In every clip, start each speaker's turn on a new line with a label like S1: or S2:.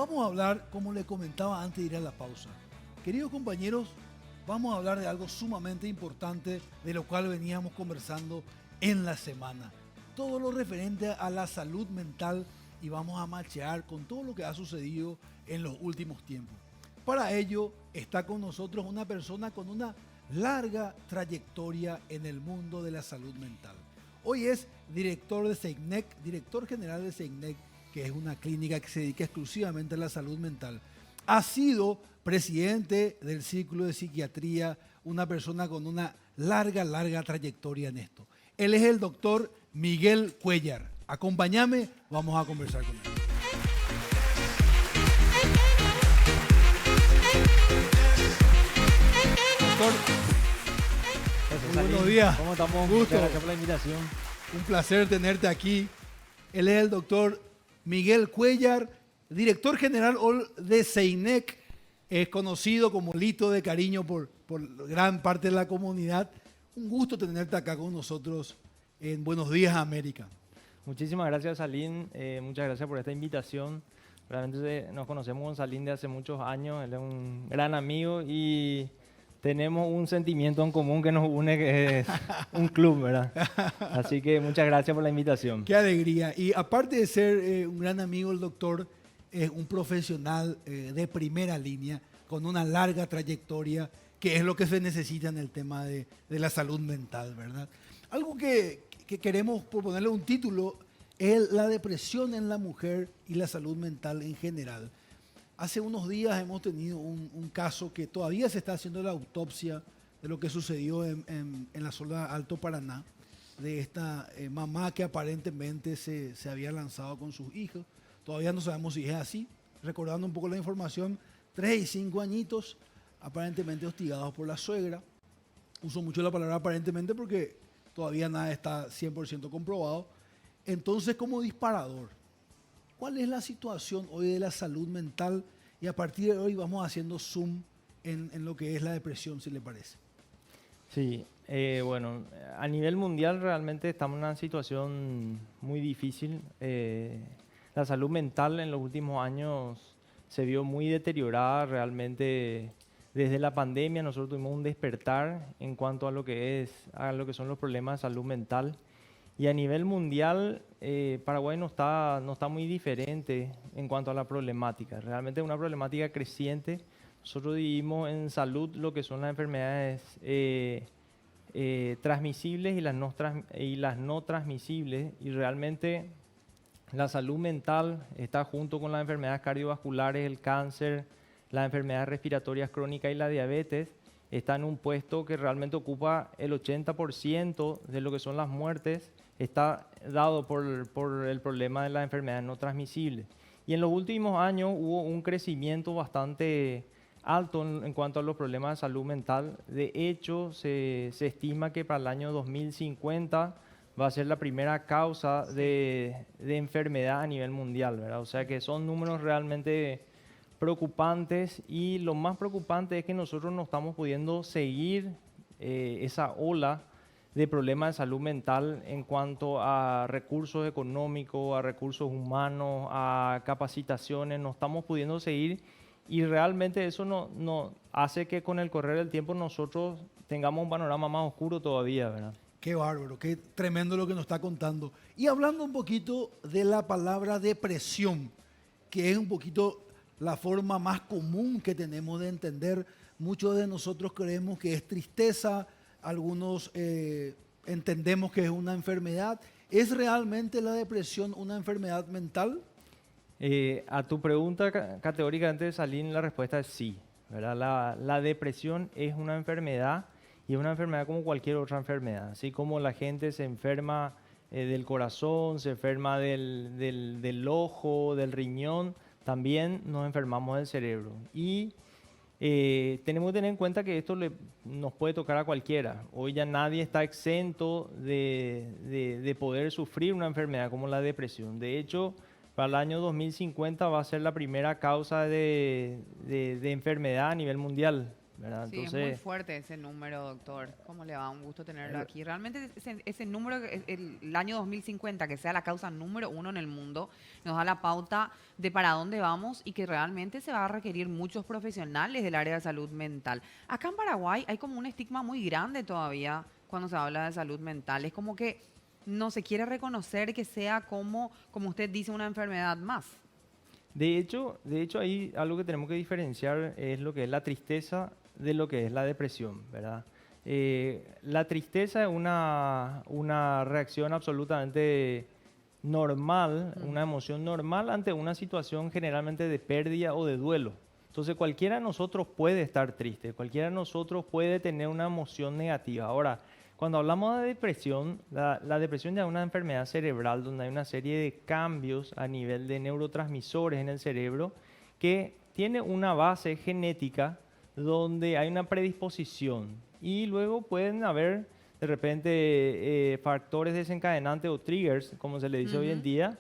S1: Vamos a hablar, como le comentaba antes de ir a la pausa. Queridos compañeros, vamos a hablar de algo sumamente importante de lo cual veníamos conversando en la semana. Todo lo referente a la salud mental y vamos a machear con todo lo que ha sucedido en los últimos tiempos. Para ello está con nosotros una persona con una larga trayectoria en el mundo de la salud mental. Hoy es director de CEICNEC, director general de CEICNEC, que es una clínica que se dedica exclusivamente a la salud mental. Ha sido presidente del Círculo de Psiquiatría, una persona con una larga trayectoria en esto. Él es el doctor Miguel Cuéllar. Acompáñame, vamos a conversar con él. Doctor, muy buenos días.
S2: ¿Cómo estamos?
S1: Gusto.
S2: Muchas gracias por la invitación.
S1: Un placer tenerte aquí. Él es el doctor Miguel Cuéllar, director general de CEICNEC, es conocido como Lito de cariño por gran parte de la comunidad. Un gusto tenerte acá con nosotros en Buenos Días América.
S2: Muchísimas gracias, Salim. Muchas gracias por esta invitación. Realmente nos conocemos con Salim de hace muchos años. Él es un gran amigo y tenemos un sentimiento en común que nos une, que es un club, ¿verdad? Así que muchas gracias por la invitación.
S1: Qué alegría. Y aparte de ser un gran amigo, el doctor es un profesional de primera línea, con una larga trayectoria, que es lo que se necesita en el tema de la salud mental, ¿verdad? Algo que queremos proponerle un título es la depresión en la mujer y la salud mental en general. Hace unos días hemos tenido un caso que todavía se está haciendo la autopsia de lo que sucedió en la zona Alto Paraná, de esta mamá que aparentemente se había lanzado con sus hijos. Todavía no sabemos si es así. Recordando un poco la información, 3 y 5 añitos, aparentemente hostigados por la suegra. Uso mucho la palabra aparentemente porque todavía nada está 100% comprobado. Entonces, como disparador, ¿cuál es la situación hoy de la salud mental? Y a partir de hoy vamos haciendo zoom en lo que es la depresión, si le parece.
S2: Sí, bueno, a nivel mundial realmente estamos en una situación muy difícil. La salud mental en los últimos años se vio muy deteriorada realmente. Desde la pandemia nosotros tuvimos un despertar en cuanto a lo que son los problemas de salud mental. Y a nivel mundial, Paraguay no está muy diferente en cuanto a la problemática. Realmente es una problemática creciente. Nosotros dividimos en salud lo que son las enfermedades transmisibles y las no transmisibles. Y realmente la salud mental está junto con las enfermedades cardiovasculares, el cáncer, las enfermedades respiratorias crónicas y la diabetes. Está en un puesto que realmente ocupa el 80% de lo que son las muertes. Está dado por el problema de las enfermedades no transmisibles. Y en los últimos años hubo un crecimiento bastante alto en cuanto a los problemas de salud mental. De hecho, se estima que para el año 2050 va a ser la primera causa de enfermedad a nivel mundial, ¿verdad? O sea que son números realmente preocupantes, y lo más preocupante es que nosotros no estamos pudiendo seguir esa ola de problemas de salud mental en cuanto a recursos económicos, a recursos humanos, a capacitaciones. No estamos pudiendo seguir, y realmente eso no hace que con el correr del tiempo nosotros tengamos un panorama más oscuro todavía, ¿verdad?
S1: Qué bárbaro, qué tremendo lo que nos está contando. Y hablando un poquito de la palabra depresión, que es un poquito la forma más común que tenemos de entender. Muchos de nosotros creemos que es tristeza, algunos entendemos que es una enfermedad. ¿Es realmente la depresión una enfermedad mental?
S2: A tu pregunta categóricamente, Salim, la respuesta es sí, ¿verdad? La depresión es una enfermedad, y es una enfermedad como cualquier otra enfermedad. Así como la gente se enferma del corazón, se enferma del ojo, del riñón, también nos enfermamos del cerebro. Y tenemos que tener en cuenta que esto nos puede tocar a cualquiera. Hoy ya nadie está exento de poder sufrir una enfermedad como la depresión. De hecho, para el año 2050 va a ser la primera causa de enfermedad a nivel mundial, ¿verdad?
S3: Sí, es muy fuerte ese número, doctor. ¿Cómo le va? Un gusto tenerlo aquí. Realmente ese número, el año 2050, que sea la causa número 1 en el mundo, nos da la pauta de para dónde vamos y que realmente se va a requerir muchos profesionales del área de salud mental. Acá en Paraguay hay como un estigma muy grande todavía cuando se habla de salud mental. Es como que no se quiere reconocer que sea como usted dice, una enfermedad más.
S2: De hecho, ahí algo que tenemos que diferenciar es lo que es la tristeza de lo que es la depresión, ¿verdad? La tristeza es una reacción absolutamente normal, una emoción normal ante una situación generalmente de pérdida o de duelo. Entonces cualquiera de nosotros puede estar triste, cualquiera de nosotros puede tener una emoción negativa. Ahora, cuando hablamos de depresión, la depresión ya es una enfermedad cerebral donde hay una serie de cambios a nivel de neurotransmisores en el cerebro que tiene una base genética donde hay una predisposición y luego pueden haber de repente factores desencadenantes o triggers, como se le dice hoy en día,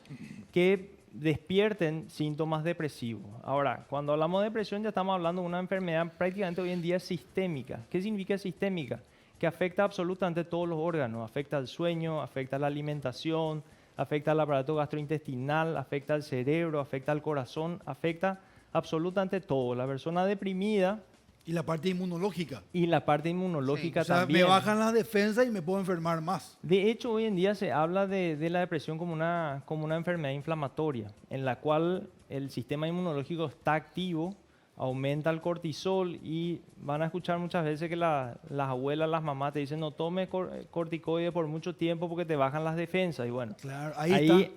S2: que despierten síntomas depresivos. Ahora, cuando hablamos de depresión ya estamos hablando de una enfermedad prácticamente hoy en día sistémica. ¿Qué significa sistémica? Que afecta absolutamente todos los órganos, afecta al sueño, afecta a la alimentación, afecta al aparato gastrointestinal, afecta al cerebro, afecta al corazón, afecta absolutamente todo. La persona deprimida...
S1: Y la parte inmunológica.
S2: Y la parte inmunológica
S1: Sí. O sea,
S2: también.
S1: me bajan las defensas y me puedo enfermar más.
S2: De hecho, hoy en día se habla de la depresión como una enfermedad inflamatoria, en la cual el sistema inmunológico está activo, aumenta el cortisol y van a escuchar muchas veces que las abuelas, las mamás te dicen no tomes corticoides por mucho tiempo porque te bajan las defensas. Y bueno,
S1: Claro,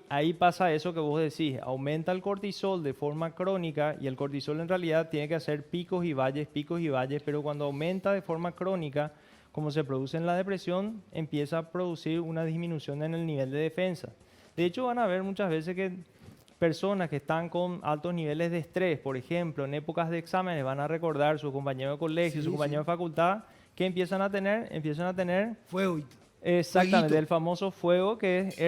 S2: ahí pasa eso que vos decís, aumenta el cortisol de forma crónica y el cortisol en realidad tiene que hacer picos y valles, pero cuando aumenta de forma crónica, como se produce en la depresión, empieza a producir una disminución en el nivel de defensa. De hecho, van a ver muchas veces que personas que están con altos niveles de estrés, por ejemplo, en épocas de exámenes, van a recordar sus compañeros de colegio, sus compañeros de facultad, que empiezan a tener
S1: fuego.
S2: exactamente
S1: Fueguito.
S2: el famoso fuego, que es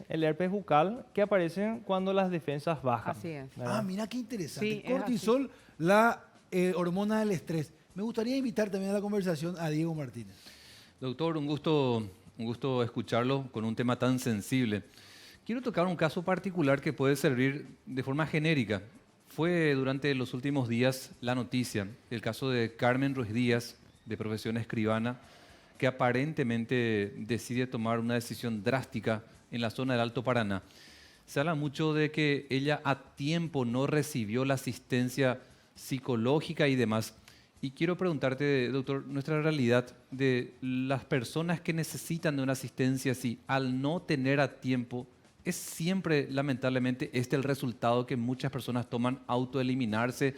S2: el herpes bucal, que aparecen cuando las defensas bajan.
S3: Así es.
S2: ¿verdad?
S1: Mira qué interesante.
S3: Sí, es
S1: Cortisol, la hormona del estrés. Me gustaría invitar también a la conversación a Diego Martínez.
S4: Doctor, un gusto escucharlo con un tema tan sensible. Quiero tocar un caso particular que puede servir de forma genérica. Fue durante los últimos días la noticia, el caso de Carmen Ruiz Díaz, de profesión escribana, que aparentemente decide tomar una decisión drástica en la zona del Alto Paraná. Se habla mucho de que ella a tiempo no recibió la asistencia psicológica y demás. Y quiero preguntarte, doctor, nuestra realidad de las personas que necesitan de una asistencia así, al no tener a tiempo, ¿es siempre, lamentablemente, el resultado que muchas personas toman, autoeliminarse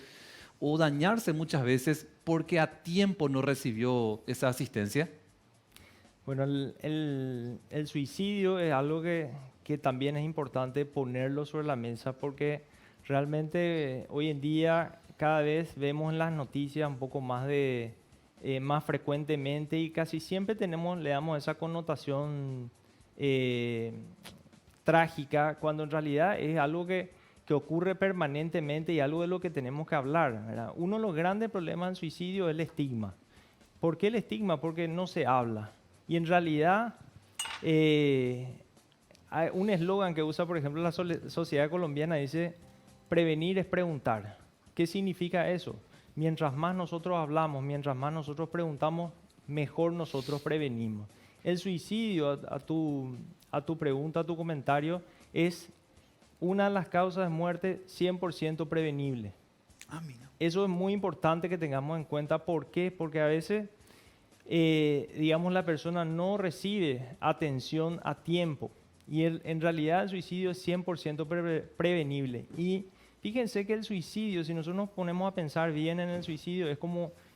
S4: o dañarse muchas veces porque a tiempo no recibió esa asistencia?
S2: Bueno, el suicidio es algo que también es importante ponerlo sobre la mesa porque realmente hoy en día cada vez vemos en las noticias un poco más más frecuentemente y casi siempre le damos esa connotación trágica, cuando en realidad es algo que ocurre permanentemente y algo de lo que tenemos que hablar, ¿verdad? Uno de los grandes problemas del suicidio es el estigma. ¿Por qué el estigma? Porque no se habla. Y en realidad, hay un eslogan que usa, por ejemplo, la Sociedad Colombiana dice, prevenir es preguntar. ¿Qué significa eso? Mientras más nosotros hablamos, mientras más nosotros preguntamos, mejor nosotros prevenimos. El suicidio, a tu pregunta, a tu comentario, es una de las causas de muerte 100% prevenible.
S1: Mira.
S2: Eso es muy importante que tengamos en cuenta. ¿Por qué? Porque a veces, digamos, la persona no recibe atención a tiempo. Y en realidad el suicidio es 100% prevenible. Y fíjense que el suicidio, si nosotros nos ponemos a pensar bien en el suicidio, es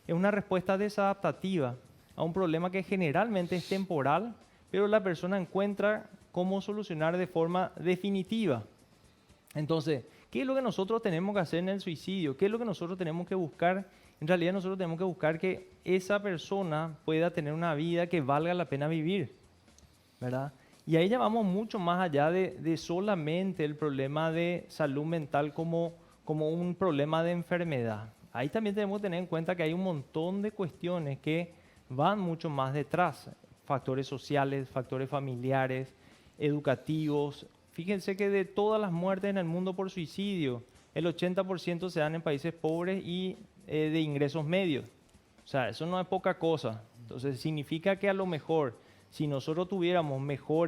S2: una respuesta desadaptativa a un problema que generalmente es temporal, pero la persona encuentra cómo solucionar de forma definitiva. Entonces, ¿qué es lo que nosotros tenemos que hacer en el suicidio? ¿Qué es lo que nosotros tenemos que buscar? En realidad nosotros tenemos que buscar que esa persona pueda tener una vida que valga la pena vivir, ¿verdad? Y ahí ya vamos mucho más allá de solamente el problema de salud mental como un problema de enfermedad. ahí también tenemos que tener en cuenta que hay un montón de cuestiones que van mucho más detrás. Factores sociales, factores familiares, educativos. Fíjense que de todas las muertes en el mundo por suicidio, el 80% se dan en países pobres y de ingresos medios. O sea, eso no es poca cosa. Entonces, significa que a lo mejor, si nosotros tuviéramos mejor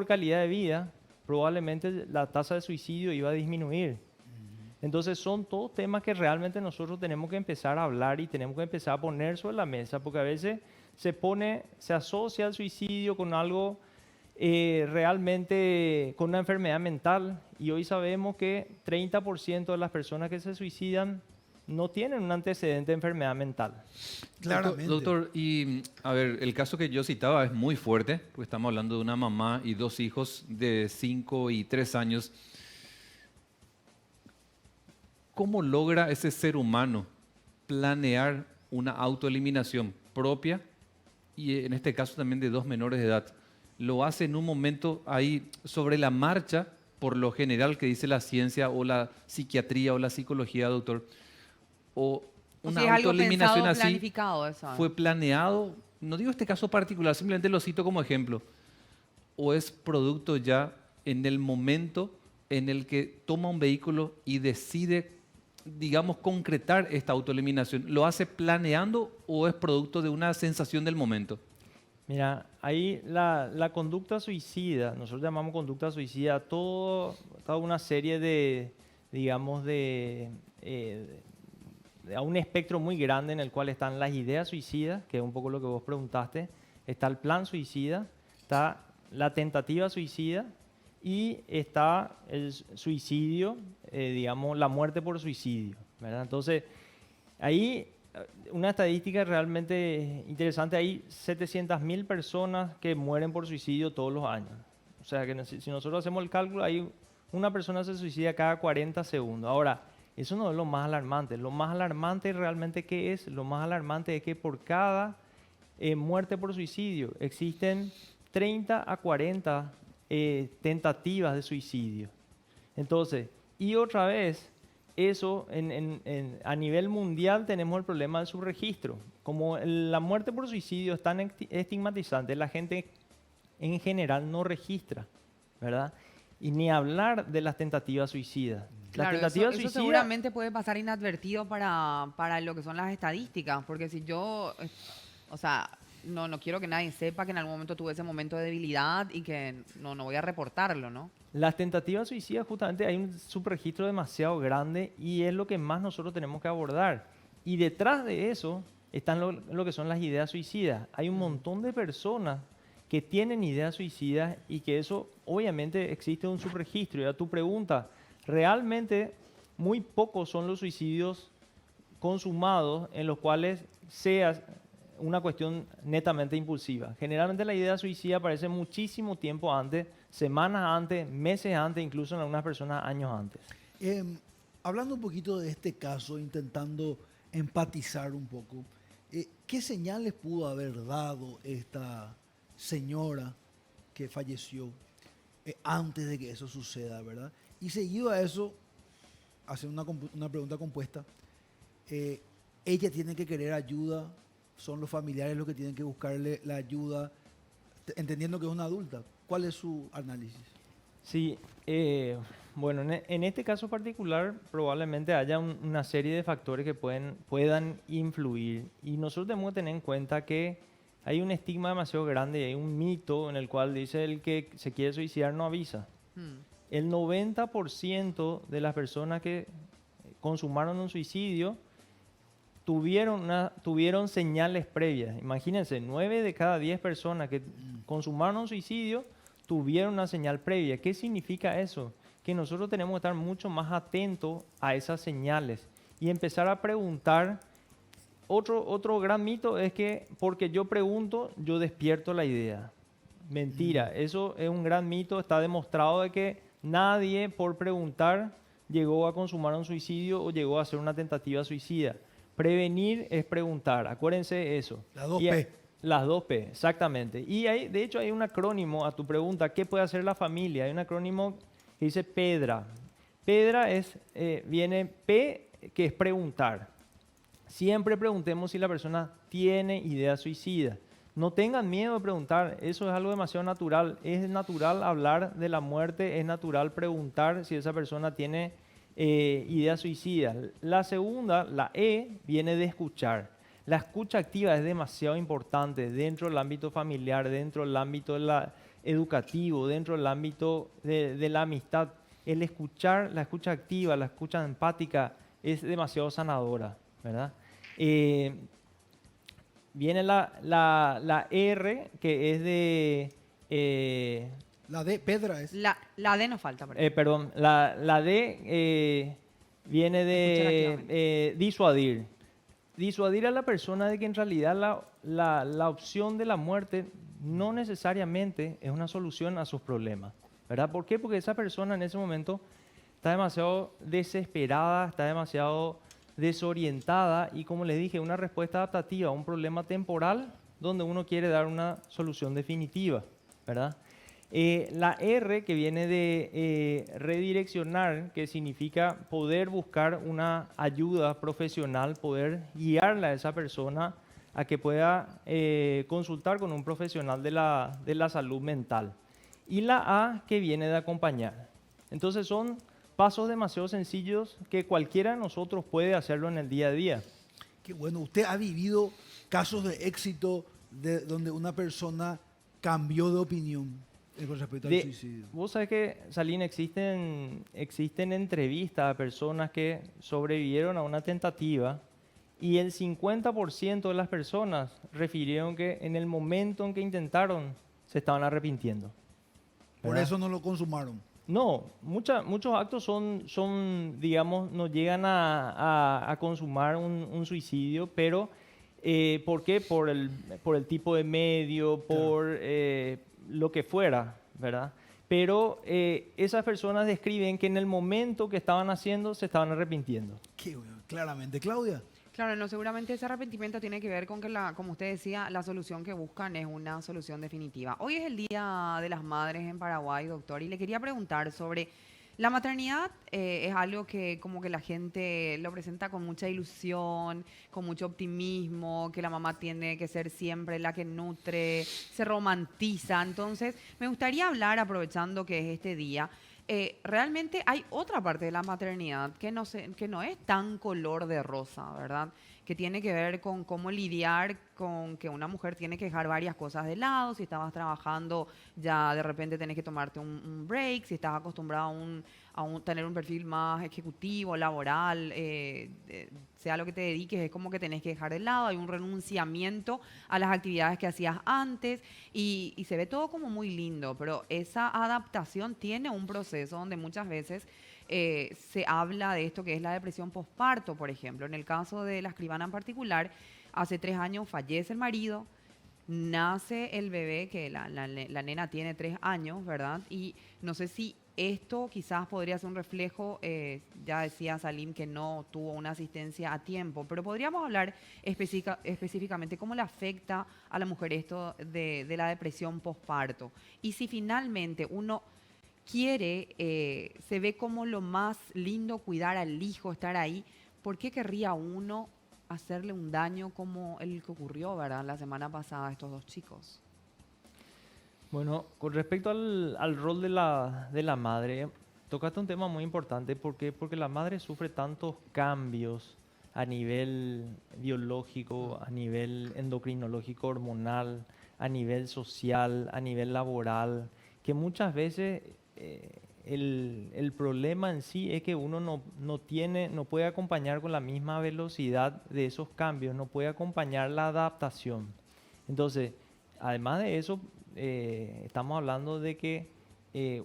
S2: calidad de vida, probablemente la tasa de suicidio iba a disminuir. Entonces, son todos temas que realmente nosotros tenemos que empezar a hablar y tenemos que empezar a poner sobre la mesa, porque a veces se asocia el suicidio con algo realmente, con una enfermedad mental, y hoy sabemos que 30% de las personas que se suicidan no tienen un antecedente de enfermedad mental.
S1: Claramente.
S4: Doctor, y a ver, el caso que yo citaba es muy fuerte, porque estamos hablando de una mamá y 2 hijos de 5 y 3 años. ¿Cómo logra ese ser humano planear una autoeliminación propia y en este caso también de 2 menores de edad? Lo hace en un momento ahí sobre la marcha, por lo general que dice la ciencia o la psiquiatría o la psicología, doctor, o una
S3: si es algo
S4: autoeliminación
S3: pensado,
S4: así
S3: planificado, eso.
S4: fue planeado. No digo este caso particular, simplemente lo cito como ejemplo. O es producto ya en el momento en el que toma un vehículo y decide, digamos, concretar esta autoeliminación. ¿Lo hace planeando o es producto de una sensación del momento?
S2: Mira, ahí la conducta suicida, nosotros llamamos conducta suicida toda una serie de, digamos, a un espectro muy grande en el cual están las ideas suicidas, que es un poco lo que vos preguntaste, está el plan suicida, está la tentativa suicida y está el suicidio, digamos, la muerte por suicidio, ¿verdad? Entonces, ahí una estadística realmente interesante, hay 700.000 personas que mueren por suicidio todos los años. O sea, que si nosotros hacemos el cálculo, hay una persona se suicida cada 40 segundos. Ahora, eso no es lo más alarmante. Lo más alarmante realmente, ¿qué es? Lo más alarmante es que por cada muerte por suicidio existen 30 a 40 tentativas de suicidio. Entonces, y otra vez, eso a nivel mundial tenemos el problema del subregistro. Como la muerte por suicidio es tan estigmatizante, la gente en general no registra, ¿verdad? Y ni hablar de las tentativas suicidas.
S3: Claro, eso seguramente puede pasar inadvertido para lo que son las estadísticas, porque si yo, o sea, no quiero que nadie sepa que en algún momento tuve ese momento de debilidad y que no voy a reportarlo, ¿no?
S2: Las tentativas suicidas, justamente hay un subregistro demasiado grande y es lo que más nosotros tenemos que abordar. Y detrás de eso están lo que son las ideas suicidas. Hay un montón de personas que tienen ideas suicidas y que eso, obviamente, existe un subregistro. Y a tu pregunta, realmente muy pocos son los suicidios consumados en los cuales sea una cuestión netamente impulsiva. Generalmente la idea suicida aparece muchísimo tiempo antes, semanas antes, meses antes, incluso en algunas personas años antes.
S1: Hablando un poquito de este caso, intentando empatizar un poco, ¿qué señales pudo haber dado esta señora que falleció antes de que eso suceda, verdad? Y seguido a eso, hacer una pregunta compuesta, ella tiene que querer ayuda, son los familiares los que tienen que buscarle la ayuda, entendiendo que es una adulta. ¿Cuál es su análisis?
S2: Sí, bueno, en este caso particular probablemente haya una serie de factores que puedan influir y nosotros tenemos que tener en cuenta que hay un estigma demasiado grande y hay un mito en el cual dice el que se quiere suicidar no avisa. El 90% de las personas que consumaron un suicidio tuvieron señales previas. Imagínense, 9 de cada 10 personas que consumaron un suicidio tuvieron una señal previa. ¿Qué significa eso? Que nosotros tenemos que estar mucho más atentos a esas señales y empezar a preguntar. Otro gran mito es que porque yo pregunto, yo despierto la idea. Mentira, eso es un gran mito. Está demostrado de que nadie por preguntar llegó a consumar un suicidio o llegó a hacer una tentativa suicida. Prevenir es preguntar, acuérdense eso.
S1: Las 2P.
S2: Las 2P, exactamente. Y de hecho hay un acrónimo a tu pregunta, ¿qué puede hacer la familia? Hay un acrónimo que dice PEDRA. PEDRA viene P que es preguntar. Siempre preguntemos si la persona tiene idea suicida. No tengan miedo de preguntar, eso es algo demasiado natural. Es natural hablar de la muerte, es natural preguntar si esa persona tiene idea suicida. La segunda, la E, viene de escuchar. La escucha activa es demasiado importante dentro del ámbito familiar, dentro del ámbito educativo, dentro del ámbito de la amistad. El escuchar, la escucha activa, la escucha empática es demasiado sanadora, ¿verdad? Viene la R, que es de...
S1: La D, Pedra es.
S3: La D nos falta.
S2: perdón, la D viene de disuadir. Disuadir a la persona de que en realidad la opción de la muerte no necesariamente es una solución a sus problemas, ¿verdad? ¿Por qué? Porque esa persona en ese momento está demasiado desesperada, está demasiado desorientada y, como les dije, una respuesta adaptativa a un problema temporal donde uno quiere dar una solución definitiva, ¿verdad? La R, que viene de redireccionar, que significa poder buscar una ayuda profesional, poder guiarla a esa persona a que pueda consultar con un profesional de la salud mental. Y la A, que viene de acompañar. Entonces son pasos demasiado sencillos que cualquiera de nosotros puede hacerlo en el día a día.
S1: Qué bueno, usted ha vivido casos de éxito donde una persona cambió de opinión con respecto al suicidio.
S2: Vos sabés que, Salim, existen entrevistas a personas que sobrevivieron a una tentativa y el 50% de las personas refirieron que en el momento en que intentaron se estaban arrepintiendo.
S1: Por
S2: ¿verdad?
S1: eso no lo consumaron.
S2: No, muchos actos son, digamos, no llegan a consumar un suicidio, pero ¿por qué? Por el tipo de medio, por lo que fuera, ¿verdad? Pero esas personas describen que en el momento que estaban haciendo se estaban arrepintiendo.
S1: Qué bueno, claramente. Claudia.
S3: Claro, no, seguramente ese arrepentimiento tiene que ver con que, como usted decía, la solución que buscan es una solución definitiva. Hoy es el Día de las Madres en Paraguay, doctor, y le quería preguntar sobre la maternidad. Es algo que como que la gente lo presenta con mucha ilusión, con mucho optimismo, que la mamá tiene que ser siempre la que nutre, se romantiza. Entonces, me gustaría hablar, aprovechando que es este día, realmente hay otra parte de la maternidad que no es tan color de rosa, ¿verdad? Que tiene que ver con cómo lidiar con que una mujer tiene que dejar varias cosas de lado. Si estabas trabajando, ya de repente tenés que tomarte un break. Si estás acostumbrado a tener un perfil más ejecutivo, laboral, sea lo que te dediques, es como que tenés que dejar de lado. Hay un renunciamiento a las actividades que hacías antes y se ve todo como muy lindo, pero esa adaptación tiene un proceso donde muchas veces se habla de esto que es la depresión posparto, por ejemplo. En el caso de la escribana en particular, hace 3 años fallece el marido, nace el bebé, que la nena tiene 3 años, ¿verdad? Y no sé si esto quizás podría ser un reflejo, ya decía Salim que no tuvo una asistencia a tiempo, pero podríamos hablar específicamente cómo le afecta a la mujer esto de la depresión posparto. Y si finalmente uno quiere, se ve como lo más lindo cuidar al hijo, estar ahí, ¿por qué querría uno hacerle un daño como el que ocurrió, ¿verdad?, la semana pasada a estos 2 chicos?
S2: Bueno, con respecto al rol de la madre, tocaste un tema muy importante. ¿Por qué? Porque la madre sufre tantos cambios a nivel biológico, a nivel endocrinológico, hormonal, a nivel social, a nivel laboral, que muchas veces el problema en sí es que uno no puede acompañar con la misma velocidad de esos cambios, no puede acompañar la adaptación. Entonces, además de eso, estamos hablando de que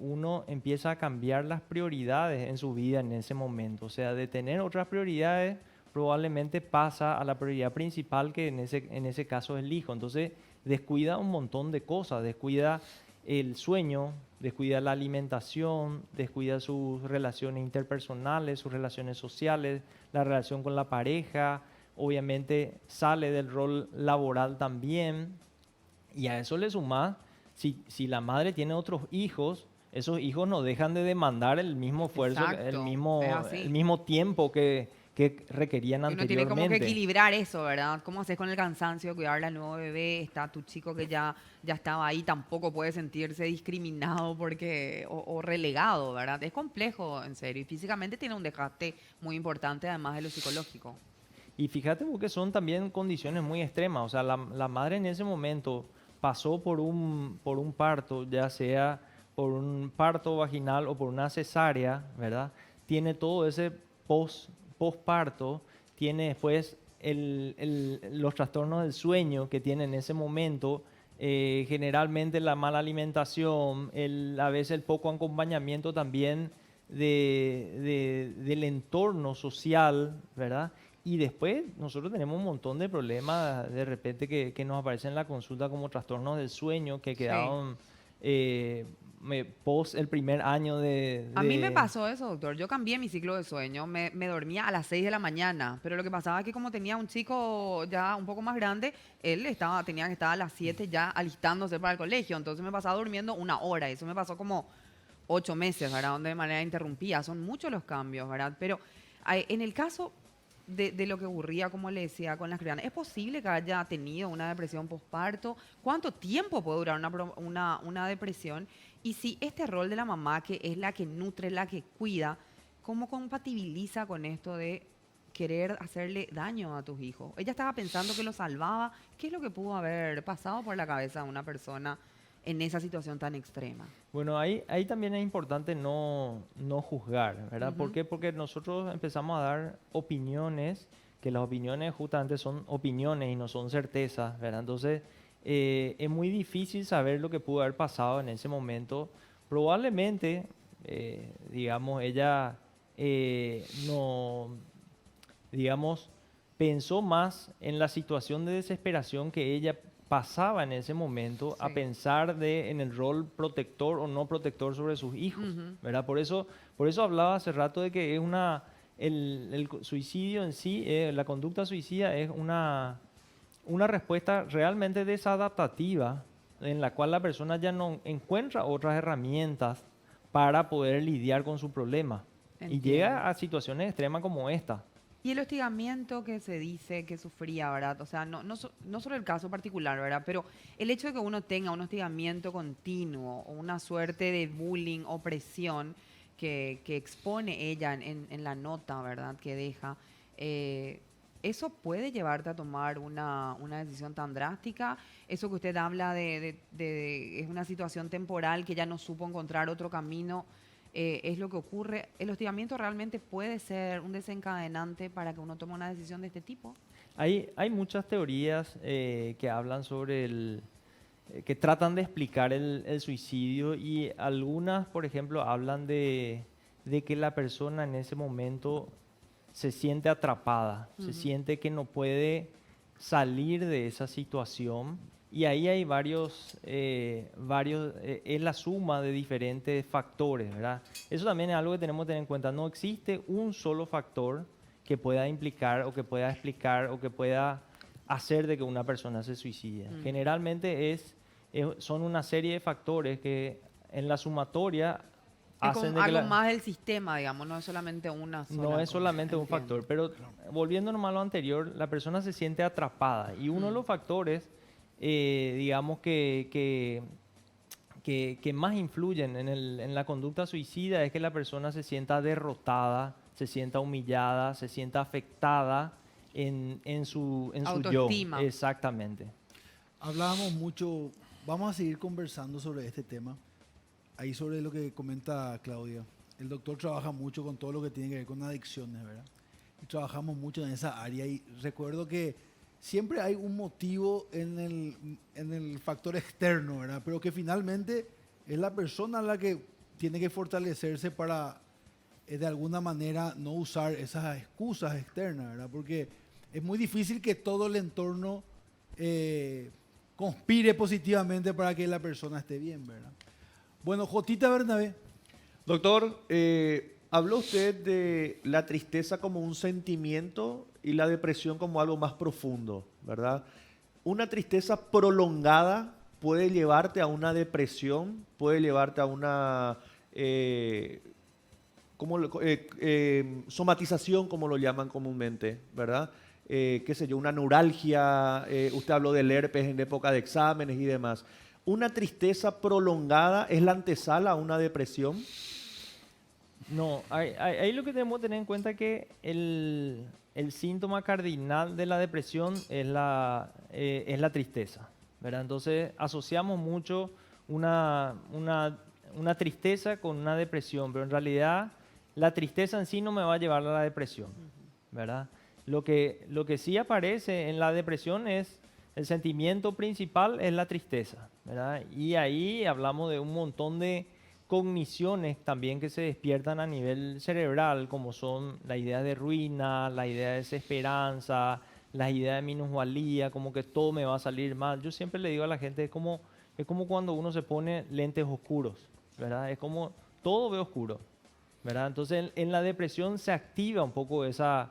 S2: uno empieza a cambiar las prioridades en su vida en ese momento. O sea, de tener otras prioridades, probablemente pasa a la prioridad principal, que en ese caso es el hijo. Entonces, descuida un montón de cosas, descuida el sueño, descuida la alimentación, descuida sus relaciones interpersonales, sus relaciones sociales, la relación con la pareja, obviamente sale del rol laboral también, y a eso le suma, si la madre tiene otros hijos, esos hijos no dejan de demandar el mismo esfuerzo,
S3: Exacto,
S2: el mismo tiempo que que requerían
S3: Y uno tiene como que
S2: anteriormente.
S3: equilibrar eso, ¿verdad? ¿Cómo haces con el cansancio de cuidar al nuevo bebé? Está tu chico que ya estaba ahí, tampoco puede sentirse discriminado o relegado, ¿verdad? Es complejo, en serio. Y físicamente tiene un desgaste muy importante, además de lo psicológico.
S2: Y fíjate porque son también condiciones muy extremas. O sea, la madre en ese momento pasó por un parto, ya sea por un parto vaginal o por una cesárea, ¿verdad? Tiene todo ese posparto, tiene después los trastornos del sueño que tiene en ese momento, generalmente la mala alimentación, a veces el poco acompañamiento también del entorno social, ¿verdad? Y después nosotros tenemos un montón de problemas de repente que nos aparecen en la consulta como trastornos del sueño que
S3: Sí.
S2: quedaron post el primer año
S3: A mí me pasó eso, doctor. Yo cambié mi ciclo de sueño. Me dormía a las 6 de la mañana, pero lo que pasaba es que como tenía un chico ya un poco más grande, tenía que estar a las 7 ya alistándose para el colegio. Entonces me pasaba durmiendo 1 hora. Eso me pasó como 8 meses, ¿verdad? Donde de manera interrumpida. Son muchos los cambios, ¿verdad? Pero en el caso de lo que ocurría, como le decía, con las criadas, ¿es posible que haya tenido una depresión postparto? ¿Cuánto tiempo puede durar una depresión? Y si este rol de la mamá, que es la que nutre, la que cuida, ¿cómo compatibiliza con esto de querer hacerle daño a tus hijos? Ella estaba pensando que lo salvaba. ¿Qué es lo que pudo haber pasado por la cabeza de una persona en esa situación tan extrema?
S2: Bueno, ahí también es importante no juzgar, ¿verdad? ¿Por
S3: Ujú.
S2: qué? Porque nosotros empezamos a dar opiniones, que las opiniones justamente son opiniones y no son certezas, ¿verdad? Entonces, es muy difícil saber lo que pudo haber pasado en ese momento. Probablemente, digamos, ella no, digamos, pensó más en la situación de desesperación que ella pasaba en ese momento a
S3: Sí.
S2: pensar en el rol protector o no protector sobre sus hijos,
S3: Ujú.
S2: ¿verdad? Por eso hablaba hace rato de que es el suicidio en sí, la conducta suicida es una respuesta realmente desadaptativa en la cual la persona ya no encuentra otras herramientas para poder lidiar con su problema y
S3: Entiendo.
S2: llega a situaciones extremas como esta.
S3: Y el hostigamiento que se dice que sufría, ¿verdad? O sea, no solo el caso particular, ¿verdad? Pero el hecho de que uno tenga un hostigamiento continuo o una suerte de bullying o presión que expone ella en la nota, ¿verdad? Que deja, eso puede llevarte a tomar una decisión tan drástica. Eso que usted habla es una situación temporal que ya no supo encontrar otro camino, es lo que ocurre. ¿El hostigamiento realmente puede ser un desencadenante para que uno tome una decisión de este tipo?
S2: Hay muchas teorías que hablan sobre que tratan de explicar el suicidio y algunas, por ejemplo, hablan de que la persona en ese momento se siente atrapada, se siente que no puede salir de esa situación y ahí hay es la suma de diferentes factores, ¿verdad? Eso también es algo que tenemos que tener en cuenta. No existe un solo factor que pueda implicar o que pueda explicar o que pueda hacer de que una persona se suicide. Generalmente son una serie de factores que en la sumatoria
S3: Es
S2: hacen
S3: como
S2: de que
S3: algo más del sistema, digamos, no es solamente una sola
S2: no es
S3: cosa.
S2: solamente un
S3: Entiendo.
S2: factor, pero volviendo nomás a lo anterior, la persona se siente atrapada y uno de los factores, digamos, que más influyen en la conducta suicida es que la persona se sienta derrotada, se sienta humillada, se sienta afectada en su yo.
S3: Autoestima.
S2: Exactamente.
S1: Hablábamos mucho, vamos a seguir conversando sobre este tema, ahí sobre lo que comenta Claudia. El doctor trabaja mucho con todo lo que tiene que ver con adicciones, ¿verdad? Y trabajamos mucho en esa área y recuerdo que siempre hay un motivo en el factor externo, ¿verdad? Pero que finalmente es la persona la que tiene que fortalecerse para, de alguna manera, no usar esas excusas externas, ¿verdad? Porque es muy difícil que todo el entorno conspire positivamente para que la persona esté bien, ¿verdad? Bueno, Jotita Bernabé.
S5: Doctor, habló usted de la tristeza como un sentimiento y la depresión como algo más profundo, ¿verdad? Una tristeza prolongada puede llevarte a una depresión, puede llevarte a somatización, como lo llaman comúnmente, ¿verdad? Qué sé yo, una neuralgia, usted habló del herpes en época de exámenes y demás. ¿Una tristeza prolongada es la antesala a una depresión?
S2: No, ahí lo que tenemos que tener en cuenta es que el síntoma cardinal de la depresión es la tristeza, ¿verdad? Entonces asociamos mucho una tristeza con una depresión, pero en realidad la tristeza en sí no me va a llevar a la depresión, ¿verdad? Lo que sí aparece en la depresión es el sentimiento principal es la tristeza, ¿verdad? Y ahí hablamos de un montón de cogniciones también que se despiertan a nivel cerebral, como son la idea de ruina, la idea de desesperanza, la idea de minusvalía, como que todo me va a salir mal. Yo siempre le digo a la gente, es como cuando uno se pone lentes oscuros, ¿verdad? Es como todo ve oscuro, ¿verdad? Entonces en la depresión se activa un poco esa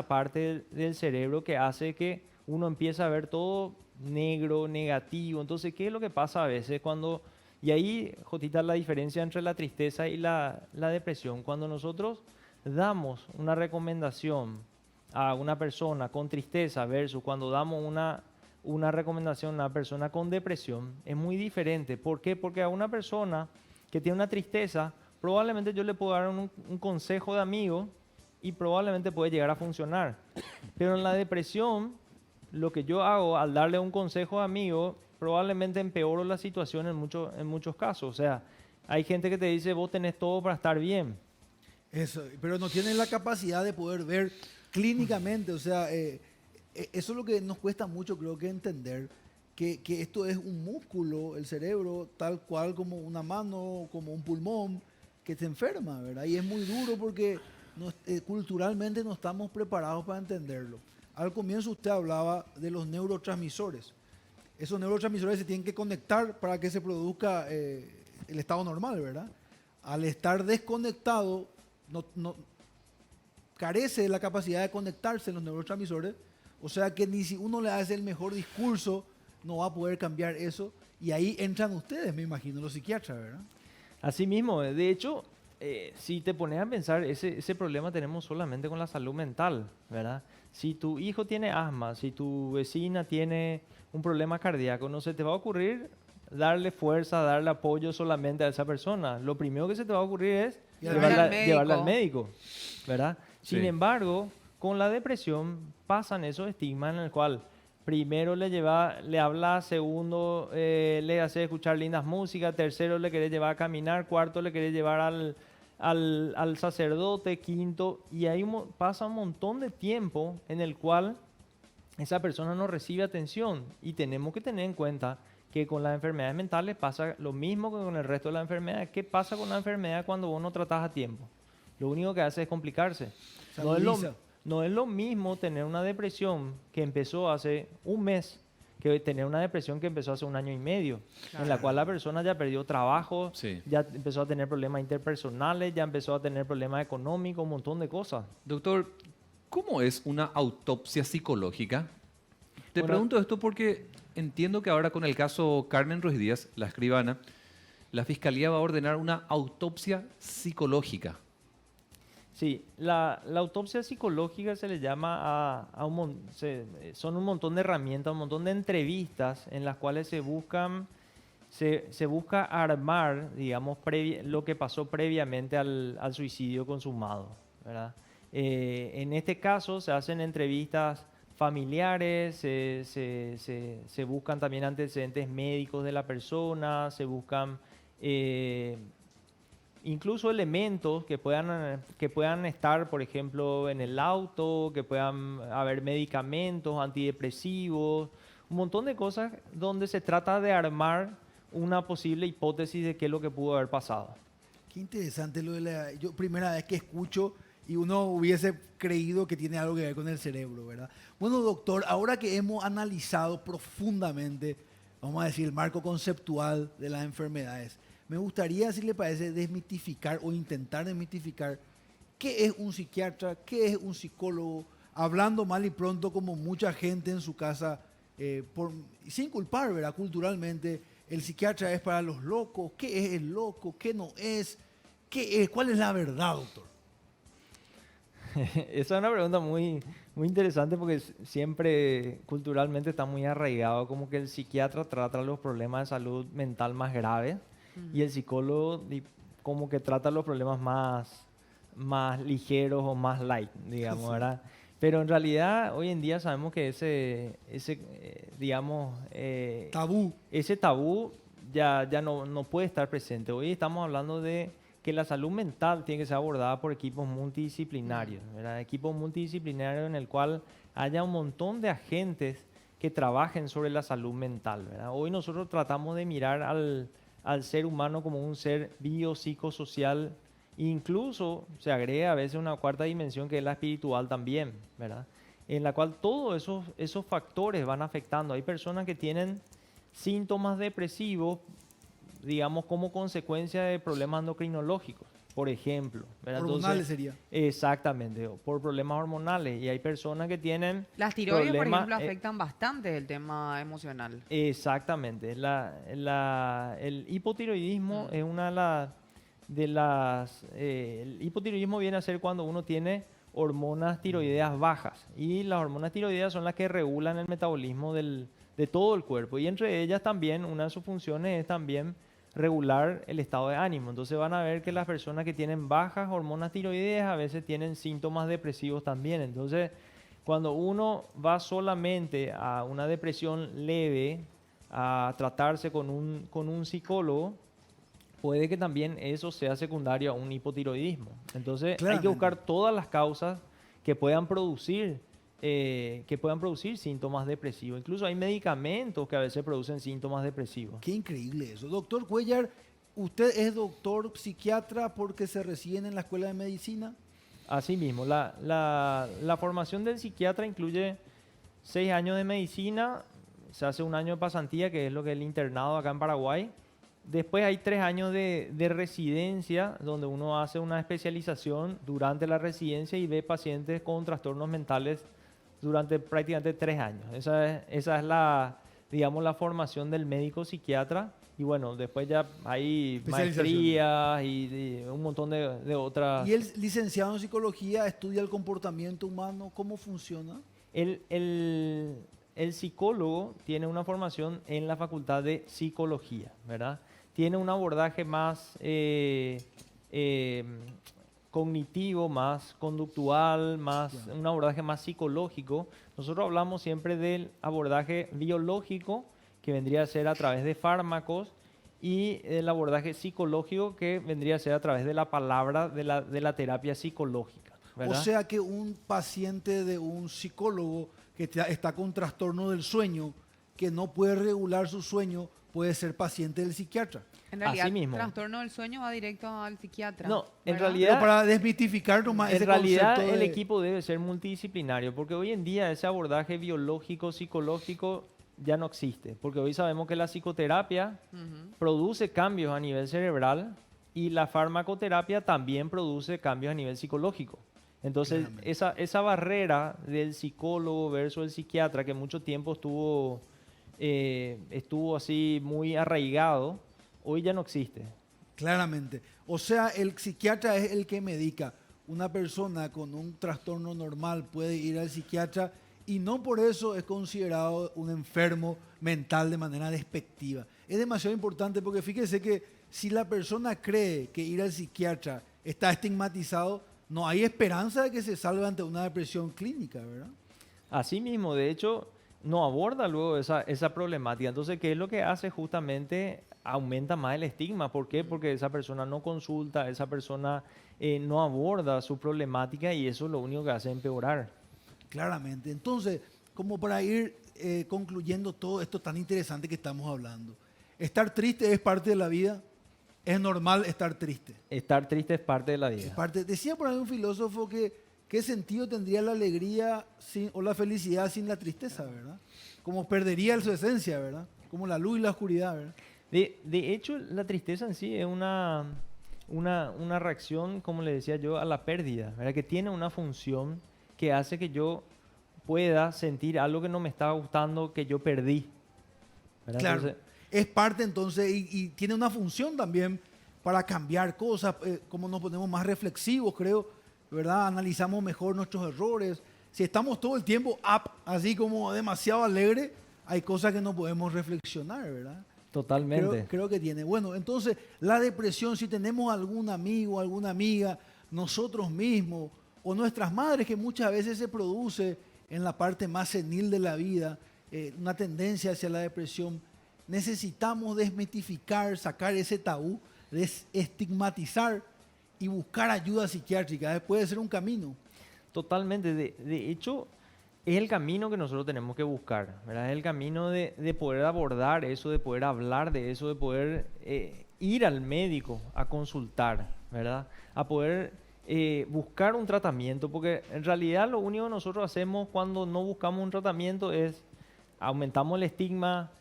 S2: parte del cerebro que hace que uno empieza a ver todo negro, negativo. Entonces, ¿qué es lo que pasa a veces cuando... Y ahí, Jotita, la diferencia entre la tristeza y la depresión. Cuando nosotros damos una recomendación a una persona con tristeza versus cuando damos una recomendación a una persona con depresión, es muy diferente. ¿Por qué? Porque a una persona que tiene una tristeza, probablemente yo le puedo dar un consejo de amigo y probablemente puede llegar a funcionar. Pero en la depresión, lo que yo hago al darle un consejo de amigo, probablemente empeoro la situación en muchos casos. O sea, hay gente que te dice, vos tenés todo para estar bien.
S1: Eso, pero no tienen la capacidad de poder ver clínicamente, o sea, eso es lo que nos cuesta mucho, creo que entender, que esto es un músculo, el cerebro, tal cual como una mano, como un pulmón, que se enferma, ¿verdad? Y es muy duro porque culturalmente no estamos preparados para entenderlo. Al comienzo usted hablaba de los neurotransmisores. Esos neurotransmisores se tienen que conectar para que se produzca el estado normal, ¿verdad? Al estar desconectado, carece de la capacidad de conectarse los neurotransmisores, o sea que ni si uno le hace el mejor discurso, no va a poder cambiar eso, y ahí entran ustedes, me imagino, los psiquiatras, ¿verdad?
S2: Así mismo, de hecho, si te pones a pensar, ese problema tenemos solamente con la salud mental, ¿verdad? Si tu hijo tiene asma, si tu vecina tiene un problema cardíaco, no se te va a ocurrir darle fuerza, darle apoyo solamente a esa persona. Lo primero que se te va a ocurrir es llevarla al médico, ¿verdad?
S4: Sí.
S2: Sin embargo, con la depresión pasan esos estigmas en el cual primero le hablas, segundo le haces escuchar lindas músicas, tercero le querés llevar a caminar, cuarto le querés llevar al sacerdote, quinto, y ahí pasa un montón de tiempo en el cual esa persona no recibe atención, y tenemos que tener en cuenta que con las enfermedades mentales pasa lo mismo que con el resto de las enfermedades. ¿Qué pasa con la enfermedad cuando vos no tratás a tiempo? Lo único que hace es complicarse. No es lo mismo tener una depresión que empezó hace un mes que tener una depresión que empezó hace 1 año y medio, en la cual la persona ya perdió trabajo,
S4: Sí.
S2: ya empezó a tener problemas interpersonales, ya empezó a tener problemas económicos, un montón de cosas.
S4: Doctor, ¿cómo es una autopsia psicológica? Te
S2: Bueno,
S4: pregunto esto porque entiendo que ahora con el caso Carmen Ruiz Díaz, la escribana, la Fiscalía va a ordenar una autopsia psicológica.
S2: Sí, la autopsia psicológica se le llama son un montón de herramientas, un montón de entrevistas en las cuales se busca armar, digamos, lo que pasó previamente al suicidio consumado, ¿verdad? En este caso se hacen entrevistas familiares, se buscan también antecedentes médicos de la persona, se buscan incluso elementos que puedan estar, por ejemplo, en el auto, que puedan haber medicamentos, antidepresivos, un montón de cosas donde se trata de armar una posible hipótesis de qué es lo que pudo haber pasado.
S1: Qué interesante lo de yo primera vez que escucho y uno hubiese creído que tiene algo que ver con el cerebro, ¿verdad? Bueno, doctor, ahora que hemos analizado profundamente, vamos a decir, el marco conceptual de las enfermedades, me gustaría, si le parece, desmitificar o intentar desmitificar qué es un psiquiatra, qué es un psicólogo, hablando mal y pronto como mucha gente en su casa, sin culpar, ¿verdad? Culturalmente, el psiquiatra es para los locos, qué es el loco, qué no es. ¿Qué es? ¿Cuál es la verdad, doctor?
S2: Esa es una pregunta muy, muy interesante porque siempre culturalmente está muy arraigado como que el psiquiatra trata los problemas de salud mental más graves y el psicólogo como que trata los problemas más ligeros o más light, digamos,
S1: Sí.
S2: ¿verdad? Pero en realidad hoy en día sabemos que digamos,
S1: Tabú.
S2: ese tabú ya no puede estar presente. Hoy estamos hablando de que la salud mental tiene que ser abordada por equipos multidisciplinarios, ¿verdad? Equipos multidisciplinarios en el cual haya un montón de agentes que trabajen sobre la salud mental, ¿verdad? Hoy nosotros tratamos de mirar al ser humano como un ser biopsicosocial, incluso se agrega a veces una cuarta dimensión que es la espiritual también, ¿verdad? En la cual todos esos factores van afectando. Hay personas que tienen síntomas depresivos, digamos, como consecuencia de problemas endocrinológicos, por ejemplo, ¿verdad?
S1: Hormonales
S2: Entonces,
S1: sería.
S2: exactamente, o por problemas hormonales. Y hay personas que tienen
S3: Las tiroides, por
S2: problemas,
S3: ejemplo, afectan bastante el tema emocional.
S2: exactamente. El hipotiroidismo es una de las... el hipotiroidismo viene a ser cuando uno tiene hormonas tiroideas bajas. Y las hormonas tiroideas son las que regulan el metabolismo de todo el cuerpo. Y entre ellas también, una de sus funciones es también regular el estado de ánimo. Entonces van a ver que las personas que tienen bajas hormonas tiroideas a veces tienen síntomas depresivos también. Entonces, cuando uno va solamente a una depresión leve, a tratarse con un psicólogo, puede que también eso sea secundario a un hipotiroidismo. Entonces, hay que
S1: Claramente.
S2: buscar todas las causas que puedan producir síntomas depresivos. Incluso hay medicamentos que a veces producen síntomas depresivos.
S1: Qué increíble eso. Doctor Cuellar, ¿usted es doctor psiquiatra porque se recibe en la Escuela de Medicina?
S2: Asimismo, la formación del psiquiatra incluye 6 años de medicina, se hace un año de pasantía, que es lo que es el internado acá en Paraguay. Después hay 3 años de residencia, donde uno hace una especialización durante la residencia y ve pacientes con trastornos mentales durante prácticamente 3 años. Esa es digamos, la formación del médico psiquiatra. Y bueno, después ya hay maestrías y un montón de otras.
S1: ¿Y el licenciado en psicología estudia el comportamiento humano? ¿Cómo funciona?
S2: El psicólogo tiene una formación en la facultad de psicología, ¿verdad? Tiene un abordaje más cognitivo, más conductual, un abordaje más psicológico. Nosotros hablamos siempre del abordaje biológico, que vendría a ser a través de fármacos, y el abordaje psicológico, que vendría a ser a través de la palabra, de la terapia psicológica, ¿verdad?
S1: O sea que un paciente de un psicólogo que está con trastorno del sueño, que no puede regular su sueño, puede ser paciente del psiquiatra.
S3: En realidad,
S2: Así mismo.
S3: trastorno del sueño va directo al psiquiatra.
S2: No, en
S3: ¿verdad?
S2: realidad-
S1: Pero para desmitificar nomás
S2: En
S1: ese
S2: realidad,
S1: concepto
S2: el
S1: de-
S2: equipo debe ser multidisciplinario, porque hoy en día ese abordaje biológico, psicológico, ya no existe. Porque hoy sabemos que la psicoterapia
S3: Ujú.
S2: produce cambios a nivel cerebral y la farmacoterapia también produce cambios a nivel psicológico. Entonces,
S1: Claramente.
S2: esa barrera del psicólogo versus el psiquiatra, que mucho tiempo estuvo así muy arraigado, hoy ya no existe.
S1: Claramente. O sea, el psiquiatra es el que medica. Una persona con un trastorno normal puede ir al psiquiatra y no por eso es considerado un enfermo mental de manera despectiva. Es demasiado importante porque fíjese que si la persona cree que ir al psiquiatra está estigmatizado, no hay esperanza de que se salve ante una depresión clínica, ¿verdad?
S2: Así mismo, de hecho, no aborda luego esa problemática. Entonces, ¿qué es lo que hace? Justamente aumenta más el estigma. ¿Por qué? Porque esa persona no consulta, esa persona no aborda su problemática y eso lo único que hace es empeorar.
S1: Claramente. Entonces, como para ir concluyendo todo esto tan interesante que estamos hablando, estar triste es parte de la vida, es normal estar triste.
S2: Estar triste es parte de la
S1: Es
S2: vida.
S1: parte, decía por ahí un filósofo que qué sentido tendría la alegría o la felicidad sin la tristeza, ¿verdad? Como perdería su esencia, ¿verdad? Como la luz y la oscuridad, ¿verdad?
S2: De hecho, la tristeza en sí es una reacción, como le decía yo, a la pérdida, ¿verdad? Que tiene una función que hace que yo pueda sentir algo que no me estaba gustando, que yo perdí, ¿verdad?
S1: Claro.
S2: Entonces,
S1: Es parte entonces y tiene una función también para cambiar cosas, cómo nos ponemos más reflexivos, creo, ¿verdad? Analizamos mejor nuestros errores. Si estamos todo el tiempo up, así como demasiado alegre, hay cosas que no podemos reflexionar, ¿verdad?
S2: Totalmente.
S1: Creo que tiene. Bueno, entonces, la depresión, si tenemos algún amigo, alguna amiga, nosotros mismos, o nuestras madres, que muchas veces se produce en la parte más senil de la vida, una tendencia hacia la depresión, necesitamos desmitificar, sacar ese tabú, desestigmatizar y buscar ayuda psiquiátrica. Puede ser un camino.
S2: Totalmente. De hecho, es el camino que nosotros tenemos que buscar, ¿verdad? Es el camino de poder abordar eso, de poder hablar de eso, de poder ir al médico a consultar, ¿verdad? A poder buscar un tratamiento, porque en realidad lo único que nosotros hacemos cuando no buscamos un tratamiento es aumentamos el estigma,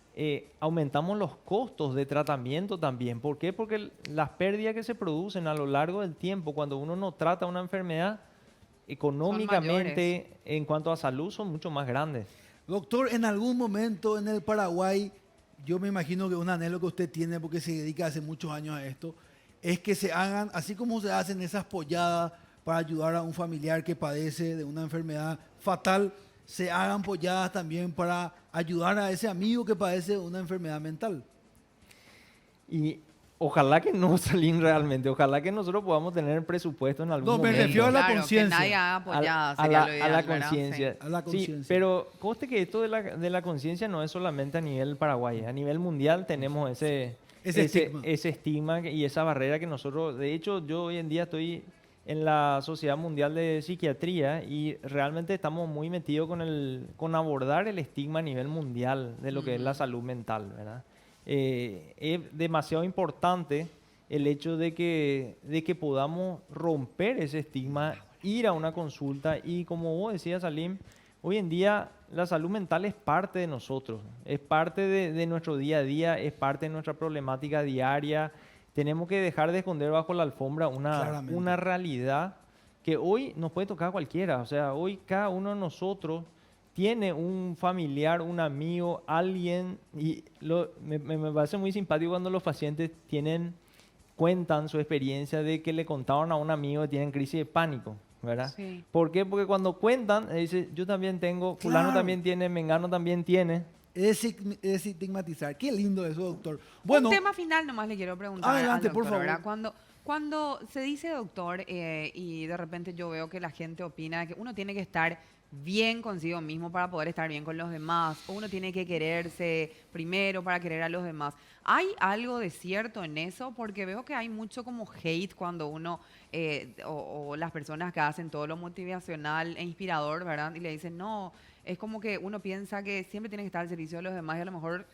S2: aumentamos los costos de tratamiento también. ¿Por qué? Porque las pérdidas que se producen a lo largo del tiempo cuando uno no trata una enfermedad económicamente en cuanto a salud son mucho más grandes.
S1: Doctor, en algún momento en el Paraguay, yo me imagino que un anhelo que usted tiene porque se dedica hace muchos años a esto, es que se hagan, así como se hacen esas polladas para ayudar a un familiar que padece de una enfermedad fatal, se hagan polladas también para ayudar a ese amigo que padece de una enfermedad mental.
S2: Y ojalá que no salgan realmente, ojalá que nosotros podamos tener presupuesto en algún momento.
S1: No, me refiero a la
S3: Claro,
S1: conciencia.
S3: que nadie haga apoyadas,
S2: a
S3: sería
S2: la,
S3: lo
S2: a
S3: ideal,
S2: la
S3: ¿verdad?
S2: conciencia.
S3: Sí.
S1: A la
S2: Sí,
S1: conciencia.
S2: pero conste que esto de la conciencia no es solamente a nivel Paraguay, a nivel mundial tenemos ese estigma y esa barrera que nosotros, de hecho yo hoy en día estoy en la Sociedad Mundial de Psiquiatría y realmente estamos muy metidos con abordar el estigma a nivel mundial de lo que es la salud mental, ¿verdad? Es demasiado importante el hecho de que podamos romper ese estigma, ir a una consulta y como vos decías, Salim, hoy en día la salud mental es parte de nosotros, es parte de nuestro día a día, es parte de nuestra problemática diaria. Tenemos que dejar de esconder bajo la alfombra una realidad que hoy nos puede tocar a cualquiera. O sea, hoy cada uno de nosotros tiene un familiar, un amigo, alguien, y me parece muy simpático cuando los pacientes cuentan su experiencia de que le contaron a un amigo que tienen crisis de pánico, ¿verdad?
S3: Sí.
S2: ¿Por qué? Porque cuando cuentan, dice, yo también tengo, fulano
S1: Claro.
S2: también tiene, mengano también tiene.
S1: Es estigmatizar. Qué lindo eso, doctor. Bueno,
S3: Un tema final nomás le quiero preguntar
S1: Adelante,
S3: al
S1: por
S3: doctor,
S1: favor.
S3: ¿verdad? Cuando se dice doctor y de repente yo veo que la gente opina que uno tiene que estar bien consigo mismo para poder estar bien con los demás, o uno tiene que quererse primero para querer a los demás. ¿Hay algo de cierto en eso? Porque veo que hay mucho como hate cuando uno, o las personas que hacen todo lo motivacional e inspirador, ¿verdad? Y le dicen, no, es como que uno piensa que siempre tiene que estar al servicio de los demás y a lo mejor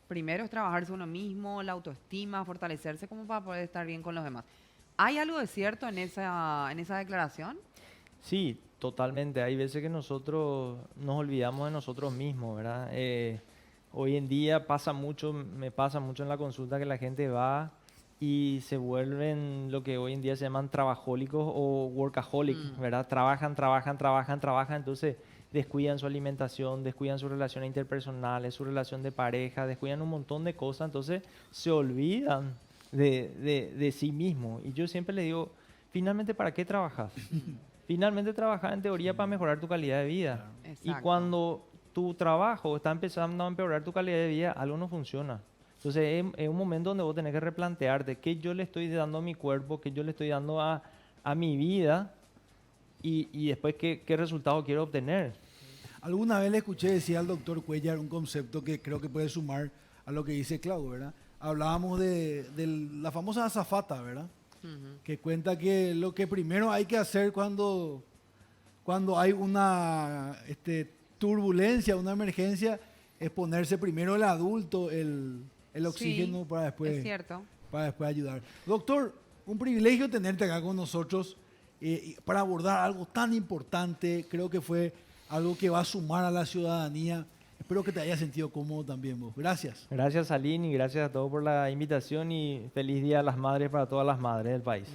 S3: primero es trabajarse uno mismo, la autoestima, fortalecerse como para poder estar bien con los demás. ¿Hay algo de cierto en esa declaración?
S2: Sí, totalmente. Hay veces que nosotros nos olvidamos de nosotros mismos, ¿verdad? Hoy en día me pasa mucho en la consulta que la gente va y se vuelven lo que hoy en día se llaman trabajólicos o workaholics, ¿verdad? Trabajan, entonces descuidan su alimentación, descuidan sus relaciones interpersonales, su relación de pareja, descuidan un montón de cosas, entonces se olvidan de sí mismos. Y yo siempre le digo, finalmente, ¿para qué trabajas? Finalmente trabajas en teoría para mejorar tu calidad de vida. Y
S3: Exacto.
S2: cuando tu trabajo está empezando a empeorar tu calidad de vida, algo no funciona. Entonces es un momento donde vos tenés que replantearte qué yo le estoy dando a mi cuerpo, qué yo le estoy dando a mi vida y después qué resultado quiero obtener.
S1: alguna vez le escuché decir al doctor Cuellar un concepto que creo que puede sumar a lo que dice Clau, ¿verdad? Hablábamos de la famosa azafata, ¿verdad? Que cuenta que lo que primero hay que hacer cuando hay una turbulencia, una emergencia, es ponerse primero el adulto, el oxígeno
S3: Sí,
S1: para
S3: es
S1: después
S3: cierto.
S1: ayudar. Doctor, un privilegio tenerte acá con nosotros para abordar algo tan importante. Creo que fue algo que va a sumar a la ciudadanía. Espero que te hayas sentido cómodo también vos. Gracias.
S2: Gracias, Aline, y gracias a todos por la invitación y feliz Día a las Madres para todas las madres del país.